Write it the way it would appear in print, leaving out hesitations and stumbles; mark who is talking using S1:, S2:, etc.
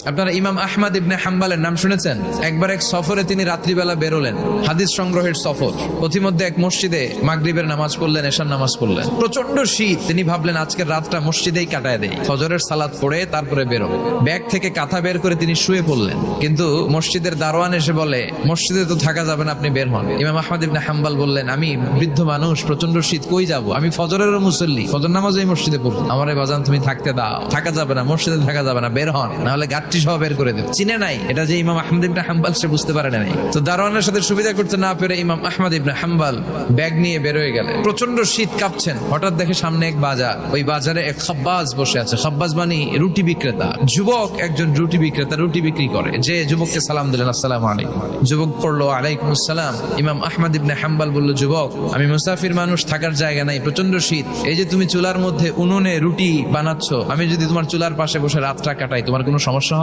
S1: আপনারা ইমাম আহমদ ইবনে হাম্বালের নাম শুনেছেন? একবার এক সফরে তিনি রাত্রিবেলা বেরোলেন, হাদিস সংগ্রহের সফর। পথিমধ্যে এক মসজিদে মাগরিবের নামাজ পড়লেন, এশার নামাজ পড়লেন। প্রচন্ড শীত, তিনি ভাবলেন আজকের রাতটা মসজিদেই কাটায় দেই, ফজরের সালাত পড়ে তারপরে বেরোবেন। ব্যাগ থেকে কাঁথা বের করে তিনি শুয়ে পড়লেন, কিন্তু মসজিদের দারোয়ান এসে বলে মসজিদে তো থাকা যাবে না, আপনি বের হন। ইমাম আহমদ ইবনে হাম্বাল বললেন, আমি বৃদ্ধ মানুষ, প্রচন্ড শীত, কই যাব? আমি ফজরেরও মুসল্লি, ফজর নামাজ এই মসজিদে পড়বো। আমারে বাজান তুমি থাকতে দাও, থাকা যাবে না, মসজিদে থাকা যাবে না, বের হন, নাহলে গাঠটি সহ বের করে দেব। চিনে নাই এটা যে ইমাম আহমদ ইবনে হাম্বাল, সে বুঝতে পারে নাই। তো দারোয়ানের সাথে সুবিধা করতে না পেরে ইমাম আহমদ ইবনে হাম্বাল ব্যাগ নিয়ে বের হয়ে গেলেন। প্রচন্ড শীত, কাঁপছেন। হঠাৎ দেখে সামনে এক বাজার, ওই বাজারে এক খাব্বাজ বসে আছে। খাব্বাজ মানে রুটি বিক্রেতা, যুবক একজন রুটি বিক্রেতা, রুটি বিক্রি করে। যে যুবককে সালাম দিলেন, আসসালামু আলাইকুম। যুবক পড়লো আলাইকুম আসসালাম। ইমাম আহমদ ইবনে হাম্বাল বলল, যুবক, আমি মুসাফির মানুষ, থাকার জায়গা নাই, প্রচন্ড শীত। এই যে তুমি চুলার মধ্যে উনুনে রুটি বানাচ্ছ, আমি যদি তোমার চুলার পাশে বসে রাতটা কাটাই, তোমার কোনো সমস্যা